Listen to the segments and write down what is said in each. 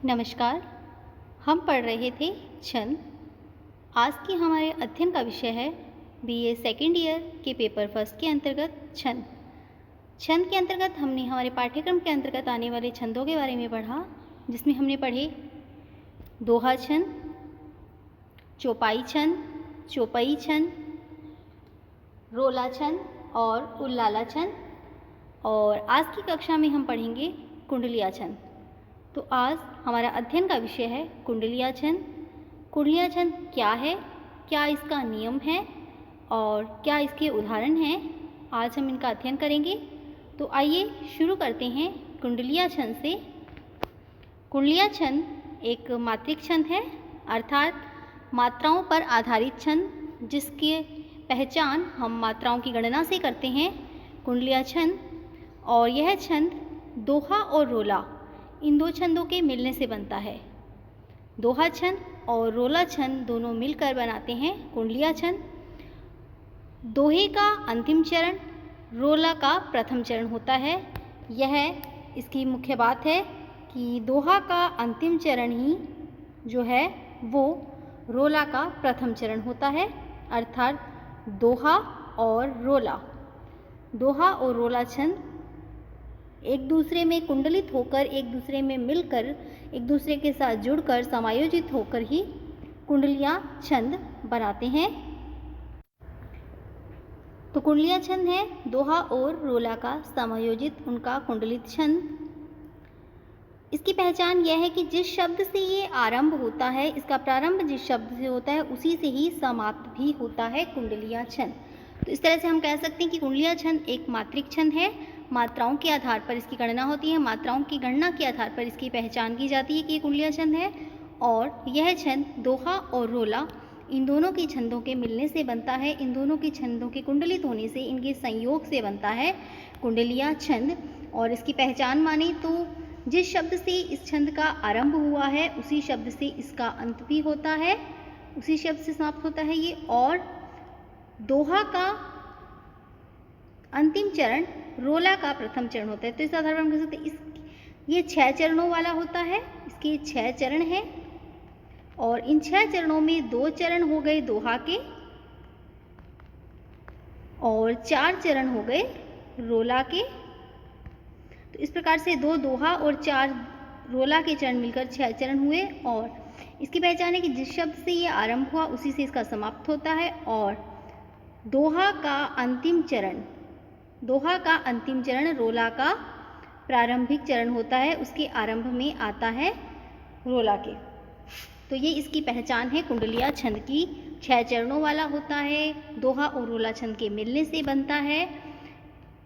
नमस्कार। हम पढ़ रहे थे छंद। आज की हमारे अध्ययन का विषय है बीए सेकेंड ईयर के पेपर फर्स्ट के अंतर्गत छंद। छंद के अंतर्गत हमने हमारे पाठ्यक्रम के अंतर्गत आने वाले छंदों के बारे में पढ़ा, जिसमें हमने पढ़े दोहा छंद, चौपाई छंद, चौपई छंद, रोला छंद और उल्लाला छंद। और आज की कक्षा में हम पढ़ेंगे कुंडलिया छंद। तो आज हमारा अध्ययन का विषय है कुंडलिया छंद। कुंडलिया छंद क्या है, क्या इसका नियम है और क्या इसके उदाहरण हैं, आज हम इनका अध्ययन करेंगे। तो आइए शुरू करते हैं कुंडलिया छंद से। कुंडलिया छंद एक मात्रिक छंद है, अर्थात मात्राओं पर आधारित छंद, जिसकी पहचान हम मात्राओं की गणना से करते हैं, कुंडलिया छंद। और यह छंद दोहा और रोला इन दो छंदों के मिलने से बनता है। दोहा छंद और रोला छंद दोनों मिलकर बनाते हैं कुंडलिया छंद। दोहे का अंतिम चरण रोला का प्रथम चरण होता है। यह इसकी मुख्य बात है कि दोहा का अंतिम चरण ही जो है वो रोला का प्रथम चरण होता है, अर्थात दोहा और रोला। दोहा और रोला छंद एक दूसरे में कुंडलित होकर, एक दूसरे में मिलकर, एक दूसरे के साथ जुड़कर, समायोजित होकर ही कुंडलिया छंद बनाते हैं। तो कुंडलिया छंद है दोहा और रोला का समायोजित उनका कुंडलित छंद। इसकी पहचान यह है कि जिस शब्द से ये आरंभ होता है, इसका प्रारंभ जिस शब्द से होता है उसी से ही समाप्त भी होता है कुंडलिया छंद। तो इस तरह से हम कह सकते हैं कि कुंडलिया छंद एक मात्रिक छंद है। मात्राओं के आधार पर इसकी गणना होती है, मात्राओं की गणना के आधार पर इसकी पहचान की जाती है कि ये कुंडलिया छंद है। और यह छंद दोहा और रोला इन दोनों के छंदों के मिलने से बनता है, इन दोनों के छंदों के कुंडलित होने से, इनके संयोग से बनता है कुंडलिया छंद। और इसकी पहचान माने तो जिस शब्द से इस छंद का आरंभ हुआ है उसी शब्द से इसका अंत भी होता है, उसी शब्द से समाप्त होता है ये। और दोहा का अंतिम चरण रोला का प्रथम चरण होता है। तो इस आधार पर हम कह सकते हैं ये 6 चरणों वाला होता है। इसके 6 चरण हैं और इन 6 चरणों में 2 चरण हो गए दोहा के और 4 चरण हो गए रोला के। तो इस प्रकार से 2 दोहा और 4 रोला के चरण मिलकर 6 चरण हुए। और इसकी पहचान है कि जिस शब्द से ये आरंभ हुआ उसी से इसका समाप्त होता है। और दोहा का अंतिम चरण रोला का प्रारंभिक चरण होता है, उसके आरंभ में आता है रोला के। तो ये इसकी पहचान है कुंडलिया छंद की। 6 चरणों वाला होता है, दोहा और रोला छंद के मिलने से बनता है,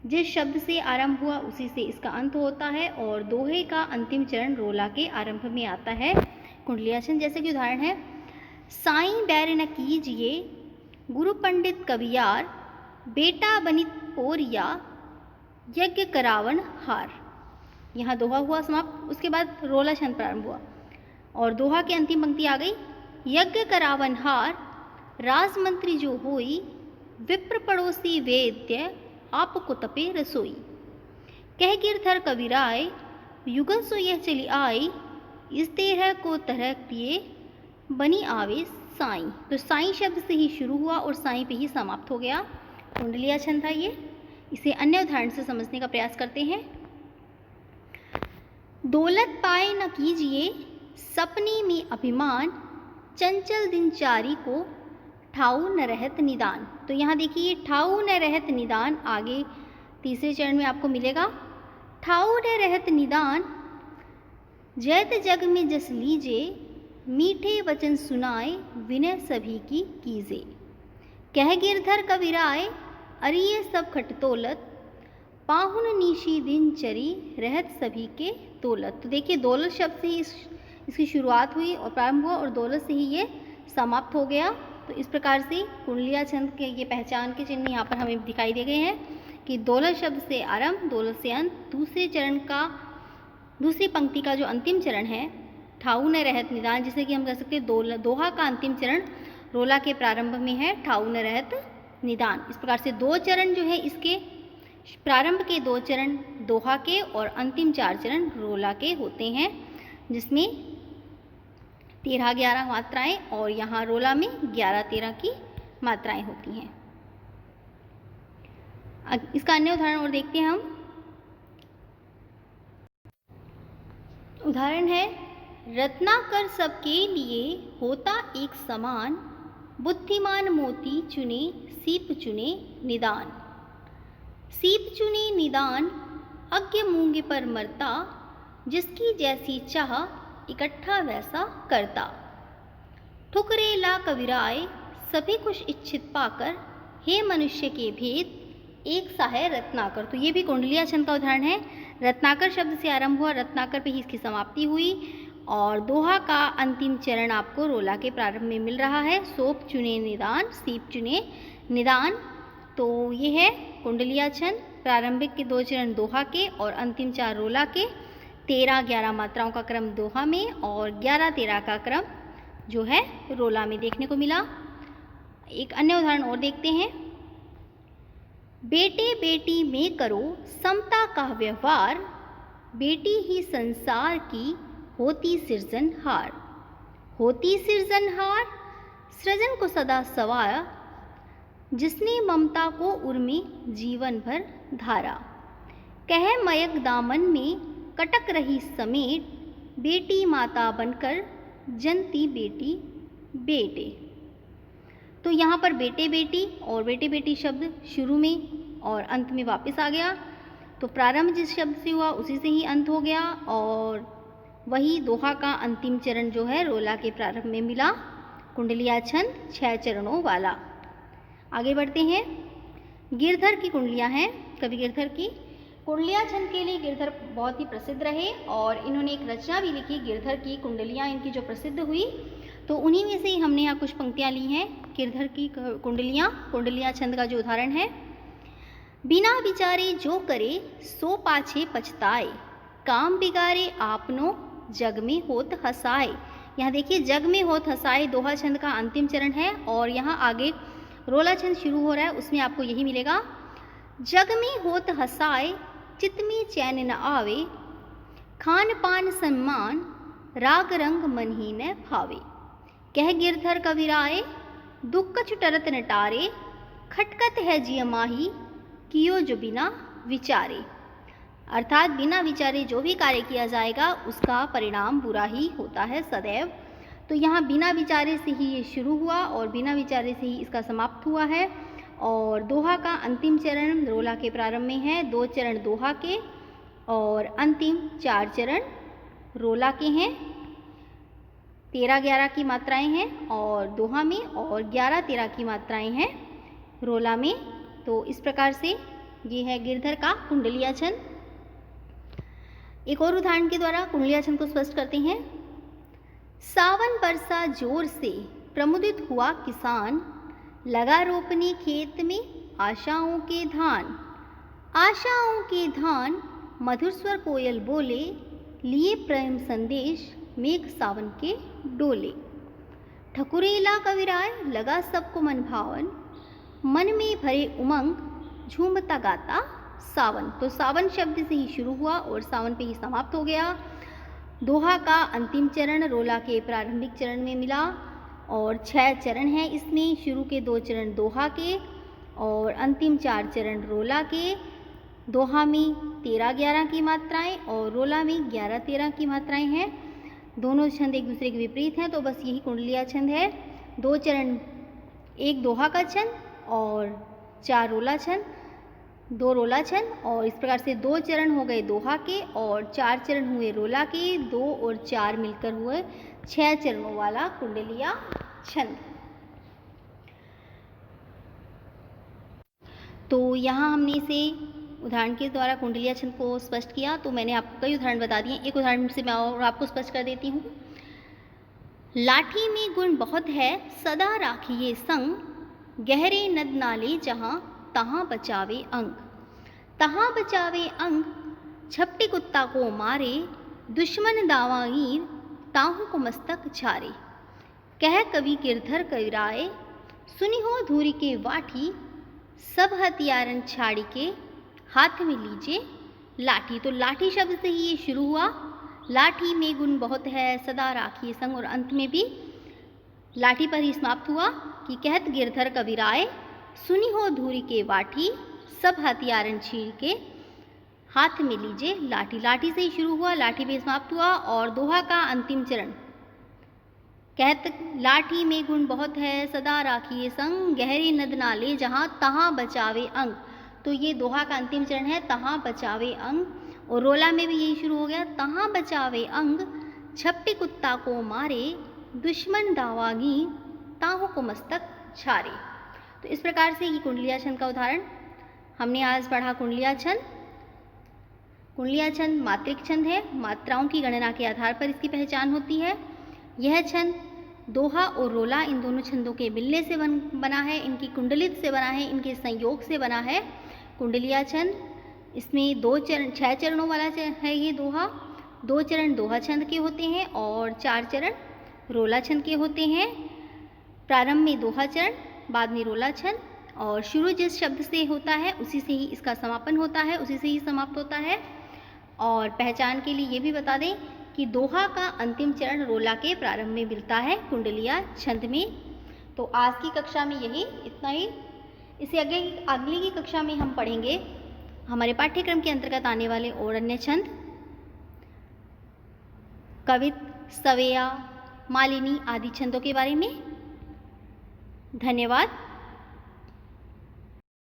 जिस शब्द से आरंभ हुआ उसी से इसका अंत होता है। और दोहे का अंतिम चरण रोला के आरंभ में आता है कुंडलिया छंद। जैसे कि उदाहरण है, साईं बैर न कीजिए गुरु पंडित कवियार, बेटा बनित पोरिया यज्ञ करावन हार। यहाँ दोहा हुआ समाप्त, उसके बाद रोला छंद प्रारंभ हुआ और दोहा की अंतिम पंक्ति आ गई, यज्ञ करावन हार राजमंत्री जो होई, विप्र पड़ोसी वेद्य आपको तपे रसोई। कह गिरधर कविराय युगल सो यह चली आई, इस तरह को तरह किए बनी आवे साईं। तो साईं शब्द से ही शुरू हुआ और साईं पे ही समाप्त हो गया कुंडलिया छंद था ये। इसे अन्य उदाहरण से समझने का प्रयास करते हैं। दौलत पाए न कीजिए सपने में अभिमान, चंचल दिनचारी को ठाऊ न रहत निदान। तो यहाँ देखिए ठाऊ न रहत निदान आगे तीसरे चरण में आपको मिलेगा। ठाऊ न रहत निदान जैत जग में जस लीजे, मीठे वचन सुनाए विनय सभी की कीजे। कह गिरधर कविराय अरिये सब खट तोलत, पाहुन नीशी दिनचरी रहत सभी के दौलत। तो देखिए दौलत शब्द से ही इसकी शुरुआत हुई और प्रारंभ हुआ और दौलत से ही ये समाप्त हो गया। तो इस प्रकार से कुंडलिया छंद के ये पहचान के चिन्ह यहाँ पर हमें दिखाई दे गए हैं कि दौलत शब्द से आरंभ, दौलत से अंत। दूसरी पंक्ति का जो अंतिम चरण है ठाऊ न रहत निदान, जिसे कि हम कह सकते हैं दोहा का अंतिम चरण रोला के प्रारंभ में है, ठाऊ न रहत निदान। इस प्रकार से 2 चरण जो है इसके प्रारंभ के 2 चरण दोहा के और अंतिम 4 चरण रोला के होते हैं। जिसमें 13-11 मात्राएं और यहाँ रोला में 11-13 की मात्राएं होती हैं। इसका अन्य उदाहरण और देखते हैं हम। उदाहरण है, रत्नाकर सबके लिए होता एक समान, बुद्धिमान मोती चुने सीप चुने निदान। सीप चुने निदान, अज्ञ मूंगे पर मरता, जिसकी जैसी चाह इकट्ठा वैसा करता। ठुकरे ला कविराय, सभी कुछ इच्छित पाकर, हे मनुष्य के भेद एक सा है रत्नाकर। तो ये भी कुंडलिया छंद का उदाहरण है। रत्नाकर शब्द से आरंभ हुआ, रत्नाकर पे ही इसकी समाप्ति हुई और दोहा का अंतिम चरण आपको रोला के प्रारंभ में मिल रहा है। सोप चुने निदान, सीप चुने निदान। तो ये है कुंडलिया छंद। प्रारंभिक के 2 चरण दोहा के और अंतिम 4 रोला के। 13-11 मात्राओं का क्रम दोहा में और 11-13 का क्रम जो है रोला में देखने को मिला। एक अन्य उदाहरण और देखते हैं। बेटे बेटी में करो समता का व्यवहार, बेटी ही संसार की होती सृजनहार। होती सृजनहार, सृजन को सदा सवाया, जिसने ममता को उर्मी जीवन भर धारा। कह मयक दामन में कटक रही समेट, बेटी माता बनकर जनती बेटी बेटे। तो यहाँ पर बेटे बेटी और बेटे बेटी शब्द शुरू में और अंत में वापस आ गया। तो प्रारंभ जिस शब्द से हुआ उसी से ही अंत हो गया और वही दोहा का अंतिम चरण जो है रोला के प्रारंभ में मिला। कुंडलिया छंद 6 चरणों वाला। आगे बढ़ते हैं। गिरधर की कुंडलियाँ हैं। कवि गिरधर की कुंडलिया छंद के लिए गिरधर बहुत ही प्रसिद्ध रहे और इन्होंने एक रचना भी लिखी, गिरधर की कुंडलियाँ इनकी जो प्रसिद्ध हुई। तो उन्हीं में से ही हमने यहाँ कुछ पंक्तियाँ ली हैं गिरधर की कुंडलियाँ। कुंडलिया छंद का जो उदाहरण है, बिना विचारे जो करे सो पाछे पछताए, काम बिगाड़े आपनो जग में होत हसाए। यहाँ देखिए जग में होत हसाए दोहा छंद का अंतिम चरण है और यहाँ आगे रोला छंद शुरू हो रहा है, उसमें आपको यही मिलेगा। जग में होत हसाए चित में चैन न आवे, खान पान सम्मान राग रंग मन ही न भावे। कह गिरधर कविराए दुख कछु टरत न टारे, खटकत है जिय माही कियो जो बिना विचारे। अर्थात बिना विचारे जो भी कार्य किया जाएगा उसका परिणाम बुरा ही होता है सदैव। तो यहाँ बिना विचारे से ही ये शुरू हुआ और बिना विचारे से ही इसका समाप्त हुआ है। और दोहा का अंतिम चरण रोला के प्रारंभ में है, 2 चरण दोहा के और अंतिम 4 चरण रोला के हैं। 13-11 की मात्राएं हैं और दोहा में और 11-13 की मात्राएं हैं रोला में। तो इस प्रकार से ये है गिरधर का कुंडलिया छंद। एक और उदाहरण के द्वारा कुंडलिया छंद को स्पष्ट करते हैं। सावन बरसा जोर से प्रमुदित हुआ किसान, लगा रोपने खेत में आशाओं के धान। आशाओं के धान मधुर स्वर कोयल बोले, लिए प्रेम संदेश मेघ सावन के डोले। ठकुरेला कविराय लगा सबको मन भावन, मन में भरे उमंग झूमता गाता सावन। तो सावन शब्द से ही शुरू हुआ और सावन पे ही समाप्त हो गया। दोहा का अंतिम चरण रोला के प्रारंभिक चरण में मिला और 6 चरण हैं इसमें। शुरू के 2 चरण दोहा के और अंतिम 4 चरण रोला के। दोहा में 13-11 की मात्राएं और रोला में 11-13 की मात्राएं हैं। दोनों छंद एक दूसरे के विपरीत हैं, तो बस यही कुंडलिया छंद है। 2 चरण, एक दोहा का छंद और 4 रोला छंद, 2 रोला छंद। और इस प्रकार से 2 चरण हो गए दोहा के और 4 चरण हुए रोला के। 2 और 4 मिलकर हुए 6 चरणों वाला कुंडलिया छंद। तो यहाँ हमने इसे उदाहरण के द्वारा कुंडलिया छंद को स्पष्ट किया। तो मैंने आपको कई उदाहरण बता दिए, एक उदाहरण से मैं और आपको स्पष्ट कर देती हूँ। लाठी में गुण बहुत है सदा राखिए संग, गहरे नद नाले जहाँ तहाँ बचावे अंग। तहाँ बचावे अंग, झपटी कुत्ता को मारे, दुश्मन दावागीर ताहू को मस्तक झारे। कह कवि गिरधर कविराए, सुनी हो धूरी के वाठी, सब हथियारन छाड़ी के हाथ में लीजिए लाठी। तो लाठी शब्द से ही ये शुरू हुआ। लाठी में गुण बहुत है सदा राखिए संग, और अंत में भी लाठी पर ही समाप्त हुआ कि कहत गिरधर कबीराय सुनी हो धूरी के वाठी, सब हथियारन छीड़ के हाथ में लीजिए लाठी। लाठी से ही शुरू हुआ, लाठी पे समाप्त हुआ। और दोहा का अंतिम चरण कहत लाठी में गुण बहुत है सदा राखिए संग, गहरे नद नाले जहाँ तहाँ बचावे अंग। तो ये दोहा का अंतिम चरण है, तहाँ बचावे अंग। और रोला में भी यही शुरू हो गया, तहाँ बचावे अंग, छपटी कुत्ता को मारे, दुश्मन दावागी ताहों को मस्तक छारे। तो इस प्रकार से ये कुंडलिया छंद का उदाहरण हमने आज पढ़ा। कुंडलिया छंद, कुंडलिया छंद मात्रिक छंद है, मात्राओं की गणना के आधार पर इसकी पहचान होती है। यह छंद दोहा और रोला इन दोनों छंदों के मिलने से बना है, इनकी कुंडलित से बना है, इनके संयोग से बना है कुंडलिया छंद। इसमें 6 चरणों वाला है ये दोहा। 2 चरण दोहा छंद के होते हैं और 4 चरण रोला छंद के होते हैं। प्रारंभ में दोहा चरण, बाद में रोला छंद, और शुरू जिस शब्द से होता है उसी से ही इसका समापन होता है, उसी से ही समाप्त होता है। और पहचान के लिए ये भी बता दें कि दोहा का अंतिम चरण रोला के प्रारंभ में मिलता है कुंडलिया छंद में। तो आज की कक्षा में यही इतना ही। इसे अगली की कक्षा में हम पढ़ेंगे हमारे पाठ्यक्रम के अंतर्गत आने वाले और अन्य छंद, कवित, सवेया, मालिनी आदि छंदों के बारे में। धन्यवाद।